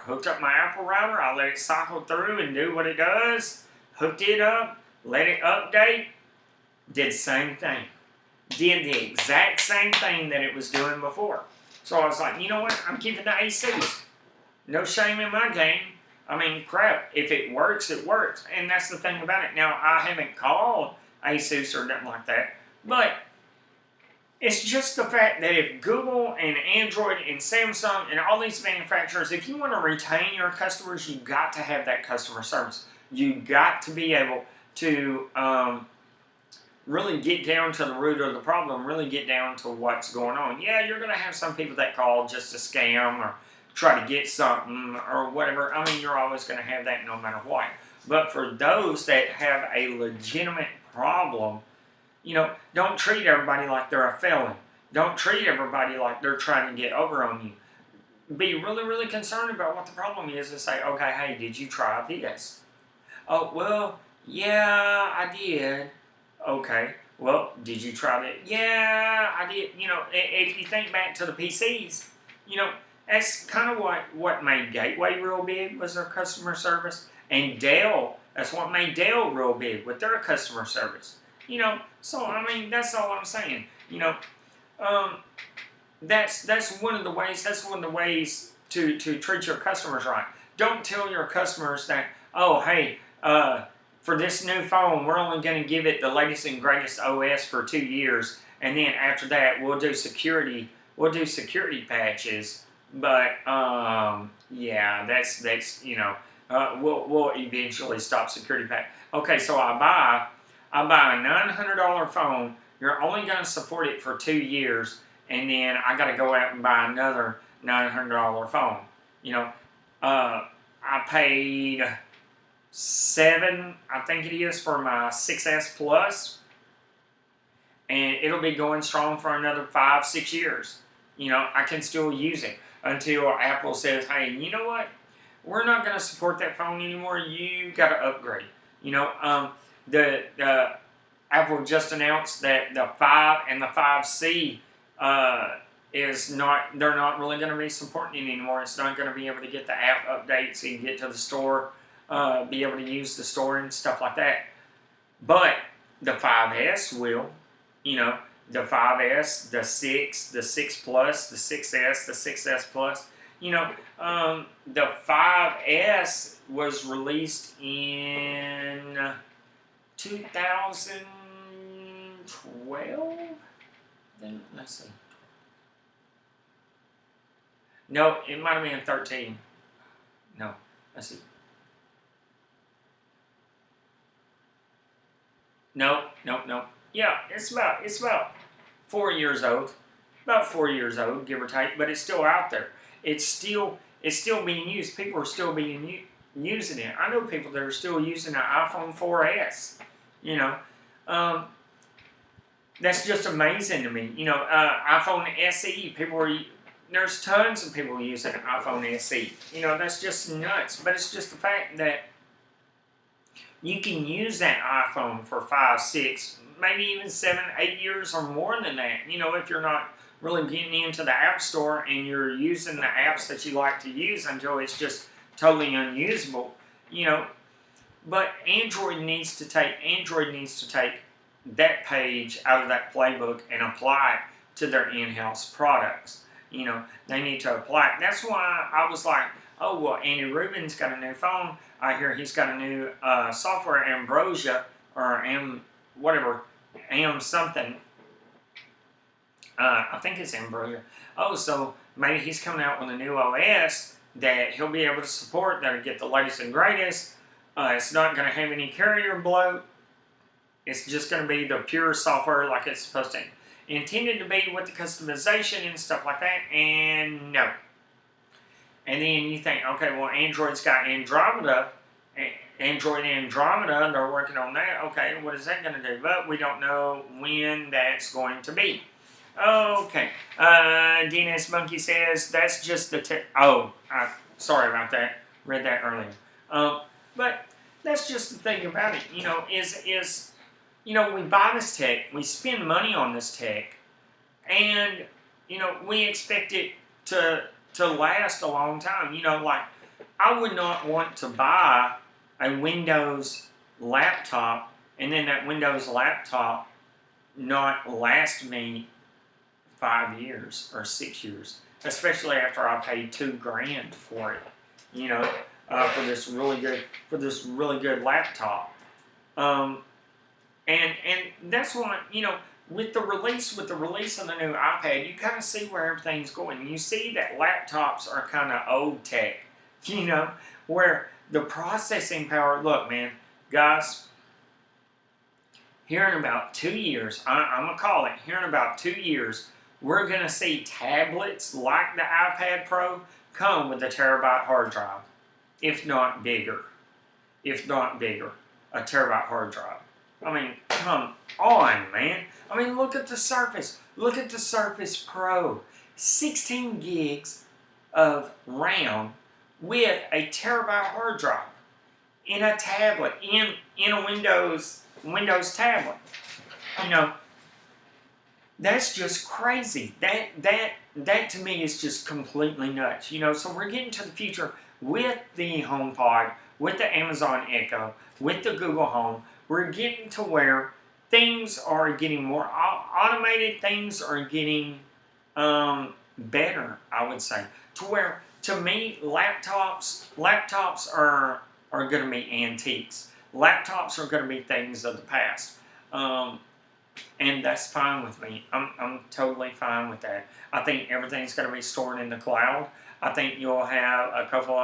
Hooked up my Apple router, I let it cycle through and do what it does. Hooked it up, let it update. Did the same thing. Did the exact same thing that it was doing before. So I was like, you know what? I'm keeping the Asus. No shame in my game. I mean, crap. If it works, it works. And that's the thing about it. Now, I haven't called Asus or nothing like that. But it's just the fact that if Google and Android and Samsung and all these manufacturers, if you want to retain your customers, you've got to have that customer service. You've got to be able to really get down to the root of the problem, really get down to what's going on. Yeah, you're going to have some people that call just to scam or try to get something or whatever. I mean, you're always going to have that no matter what. But for those that have a legitimate problem, don't treat everybody like they're a felon. Don't treat everybody like they're trying to get over on you. Be really, really concerned about what the problem is and say, okay, hey, did you try this? Oh, well, yeah, I did. Okay, well, did you try that? Yeah, I did. If you think back to the PCs, that's kind of what made Gateway real big, was their customer service. And Dell, that's what made Dell real big with their customer service. So I mean, that's all I'm saying. That's one of the ways. That's one of the ways to treat your customers right. Don't tell your customers that, oh, hey, for this new phone, we're only going to give it the latest and greatest OS for 2 years, and then after that, we'll do security patches. But yeah, that's we'll eventually stop security patch. Okay, so I buy a $900 phone. You're only going to support it for 2 years, and then I got to go out and buy another $900 phone. I paid $7, I think it is, for my 6S Plus, and it'll be going strong for another 5-6 years. I can still use it until Apple says, hey, you know what? We're not going to support that phone anymore. You got to upgrade. The Apple just announced that the 5 and the 5C they're not really going to be supporting it anymore. It's not going to be able to get the app updates and get to the store, be able to use the store and stuff like that. But the 5S will, the 5S, the 6, the 6 Plus, the 6S, the 6S Plus. The 5S was released in 2012? Then, let's see. No, it might have been 13. No, let's see. No. Yeah, it's about 4 years old. About 4 years old, give or take, but it's still out there. It's still being used. People are still using it. I know people that are still using an iPhone 4S. That's just amazing to me. iPhone SE, there's tons of people using an iPhone SE. That's just nuts. But it's just the fact that you can use that iPhone for 5, 6, maybe even 7, 8 years or more than that. You know, if you're not really getting into the App Store and you're using the apps that you like to use until it's just totally unusable, you know. But Android needs to take that page out of that playbook and apply it to their in-house products. You know, they need to apply it. That's why I was like, oh, well, Andy Rubin's got a new phone. I hear he's got a new software, Ambrosia, or Am something. I think it's Ambrosia. Oh, so maybe he's coming out with a new OS that he'll be able to support, that'll get the latest and greatest. It's not going to have any carrier bloat. It's just going to be the pure software like it's supposed to. Intended to be with the customization and stuff like that, and no. And then you think, okay, well, Android's got Andromeda, they're working on that. Okay, what is that going to do? But we don't know when that's going to be. Okay, DNS Monkey says that's just the sorry about that. Read that earlier. But that's just the thing about it. You know, we buy this tech, we spend money on this tech, and you know we expect it to last a long time. You know, like I would not want to buy a Windows laptop and then that Windows laptop not last me 5 years or 6 years, especially after I paid $2,000 for it. You know, for this really good laptop. And that's why, you know, with the release of the new iPad, you kind of see where everything's going. You see that laptops are kind of old tech, you know, where the processing power. Look, man, guys, here in about 2 years, I'm gonna call it. Here in about 2 years, we're gonna see tablets like the iPad Pro come with a terabyte hard drive, if not bigger, a terabyte hard drive. I mean, come on, man. I mean, look at the Surface. Look at the Surface Pro. 16 gigs of RAM with a terabyte hard drive in a tablet, in a Windows tablet. You know, that's just crazy. That to me is just completely nuts. You know, so we're getting to the future with the HomePod, with the Amazon Echo, with the Google Home. We're getting to where things are getting more automated. Things are getting better, I would say. To where, to me, laptops are going to be antiques. Laptops are going to be things of the past. And that's fine with me. I'm totally fine with that. I think everything's going to be stored in the cloud. I think you'll have a couple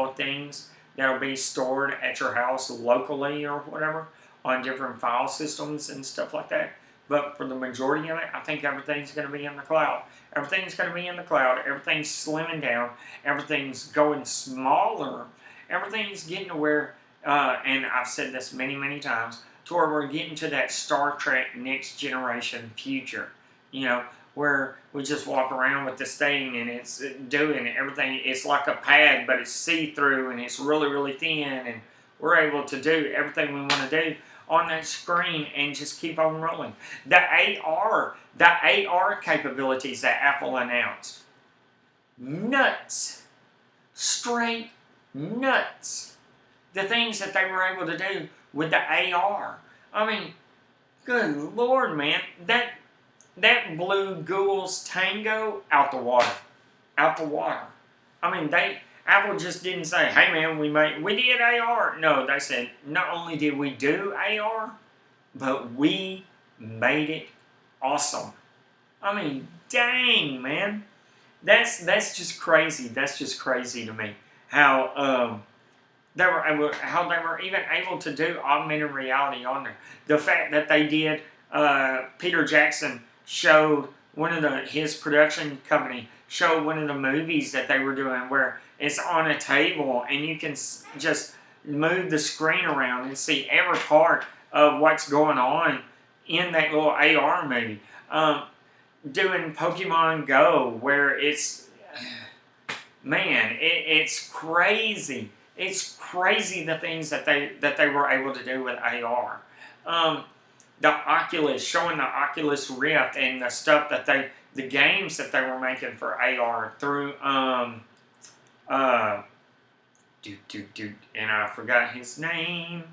of things that'll be stored at your house locally or whatever on different file systems and stuff like that. But for the majority of it, I think everything's going to be in the cloud. Everything's going to be in the cloud. Everything's slimming down. Everything's going smaller. Everything's getting to where, and I've said this many, many times, to where we're getting to that Star Trek Next Generation future. You know, where we just walk around with this thing and it's doing everything. It's like a pad, but it's see-through and it's really, really thin, and we're able to do everything we want to do on that screen and just keep on rolling. The AR capabilities that Apple announced, nuts, straight nuts. The things that they were able to do with the AR. I mean, good Lord, man, that blew Google's Tango out the water. I mean, Apple just didn't say, hey man, we did AR. No, they said, not only did we do AR, but we made it awesome. I mean, dang, man. That's just crazy. That's just crazy to me. How they were even able to do augmented reality on there. The fact that they did, Peter Jackson showed his production company showed one of the movies that they were doing where it's on a table and you can just move the screen around and see every part of what's going on in that little AR movie. Doing Pokemon Go where it's, man, it's crazy. It's crazy the things that they were able to do with AR. The Oculus, showing the Oculus Rift and the stuff that the games that they were making for AR through and I forgot his name,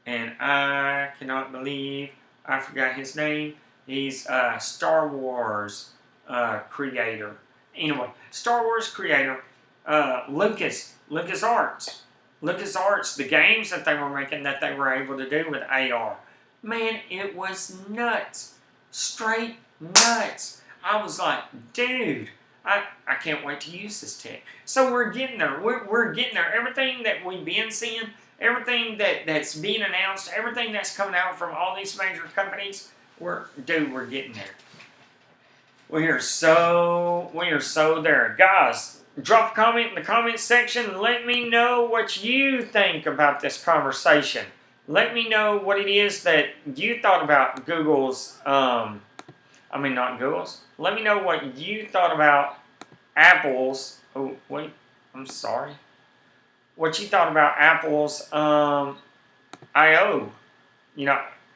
and I cannot believe I forgot his name. He's a Star Wars creator. Anyway, Star Wars creator, LucasArts. LucasArts, the games that they were making that they were able to do with AR. Man, it was nuts. Straight nuts. I was like, dude, I can't wait to use this tech. So we're getting there. We're getting there. Everything that we've been seeing, everything that's being announced, everything that's coming out from all these major companies, we're getting there. We are so there. Guys, drop a comment in the comment section. Let me know what you think about this conversation. Let me know what it is that you thought about Google's, not Google's. Let me know what you thought about Apple's, what you thought about Apple's, I.O.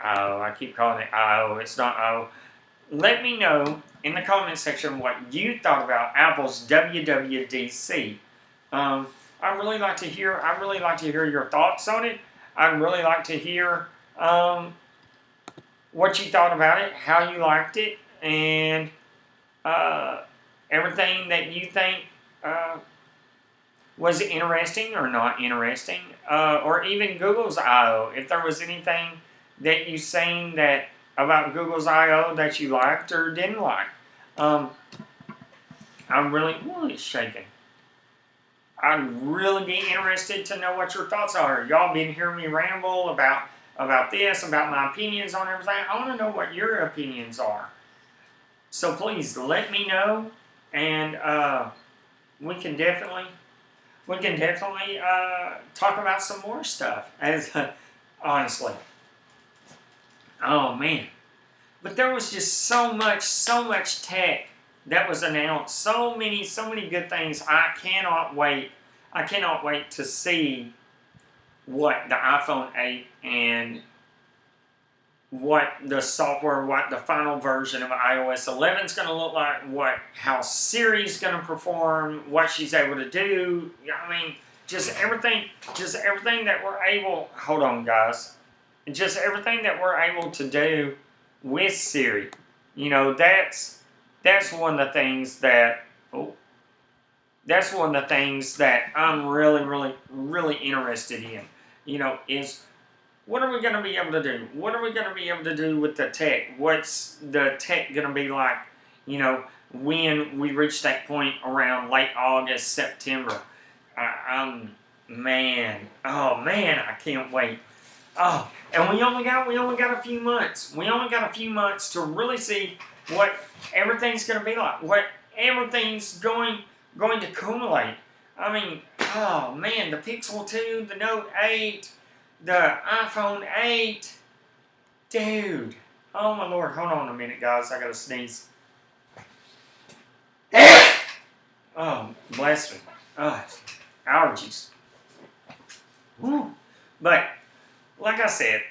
I keep calling it I.O. It's not I.O. Let me know in the comment section what you thought about Apple's WWDC. I'd really like to hear your thoughts on it. I'd really like to hear what you thought about it, how you liked it, and everything that you think was interesting or not interesting, or even Google's I.O. If there was anything that you seen that about Google's I.O. that you liked or didn't like. It's shaking. I'd really be interested to know what your thoughts are. Y'all been hearing me ramble about this, about my opinions on everything. I want to know what your opinions are. So please let me know, and we can definitely talk about some more stuff. Honestly, oh man, but there was just so much tech that was announced. So many good things. I cannot wait to see what the iPhone 8 and what the software, what the final version of iOS 11 is going to look like, how Siri's going to perform, what she's able to do. I mean, just everything that we're able. Hold on, guys. Just everything that we're able to do with Siri. That's one of the things that. That's one of the things that I'm really interested in. Is what are we going to be able to do? What are we going to be able to do with the tech? What's the tech going to be like, when we reach that point around late August, September? I can't wait. Oh, and we only got a few months. We only got a few months to really see what everything's going to be like. What everything's going to accumulate. I mean, oh man, the Pixel 2, the Note 8, the iPhone 8. Dude. Oh my Lord. Hold on a minute, guys. I gotta sneeze. Oh, bless me. Allergies. Woo. But, like I said,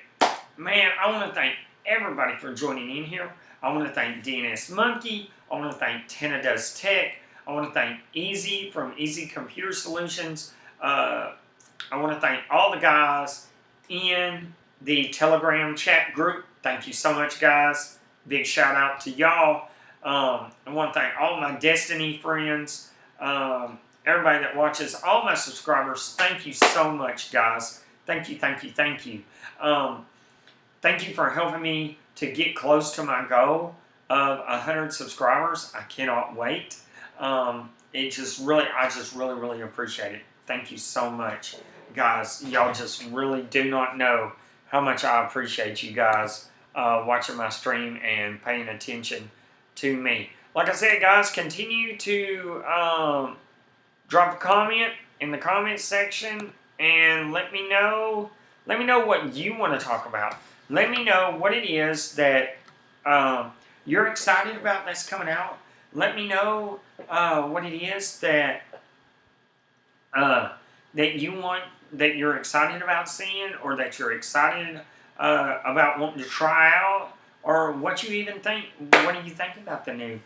man, I want to thank everybody for joining in here. I want to thank DNS Monkey. I want to thank Tina Does Tech. I want to thank Easy from Easy Computer Solutions. I want to thank all the guys in the Telegram chat group. Thank you so much, guys. Big shout out to y'all. I want to thank all my Destiny friends. Everybody that watches, all my subscribers. Thank you so much, guys. Thank you. Thank you for helping me to get close to my goal of 100 subscribers. I cannot wait. I just really appreciate it. Thank you so much, guys. Y'all just really do not know how much I appreciate you guys watching my stream and paying attention to me. Like I said, guys, continue to drop a comment in the comment section and let me know what you want to talk about. Let me know what it is that you're excited about that's coming out. Let me know what it is that that you want, that you're excited about seeing, or that you're excited about wanting to try out, or what you even think. What do you think about the new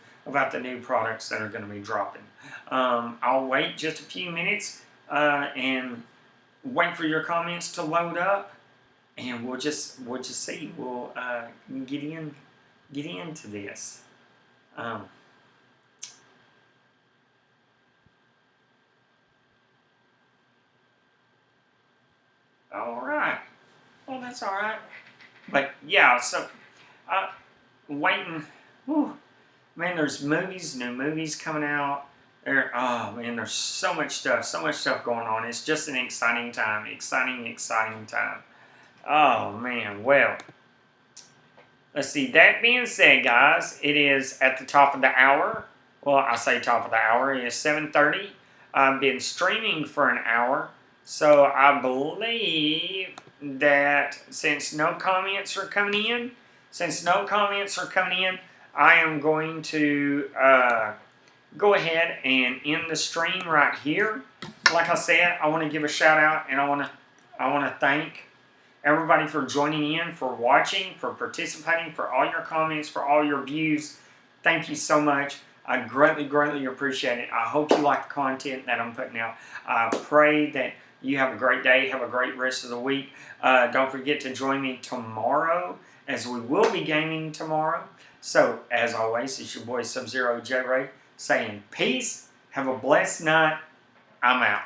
products that are going to be dropping? I'll wait just a few minutes and wait for your comments to load up, and we'll just see. We'll get into this. All right. Well, that's all right. But yeah, so waiting. Whew, man, there's new movies coming out. Oh man, there's so much stuff going on. It's just an exciting time, exciting time. Oh man, well, let's see. That being said, guys, it is at the top of the hour. Well, I say top of the hour. It is 7:30. I've been streaming for an hour, so I believe that since no comments are coming in, I am going to go ahead and end the stream right here. Like I said, I want to give a shout out, and I want to thank everybody for joining in, for watching, for participating, for all your comments, for all your views. Thank you so much. I greatly appreciate it. I hope you like the content that I'm putting out. I pray that you have a great day, have a great rest of the week. Don't forget to join me tomorrow, as we will be gaming tomorrow. So, as always, it's your boy Subzerojray saying peace, have a blessed night, I'm out.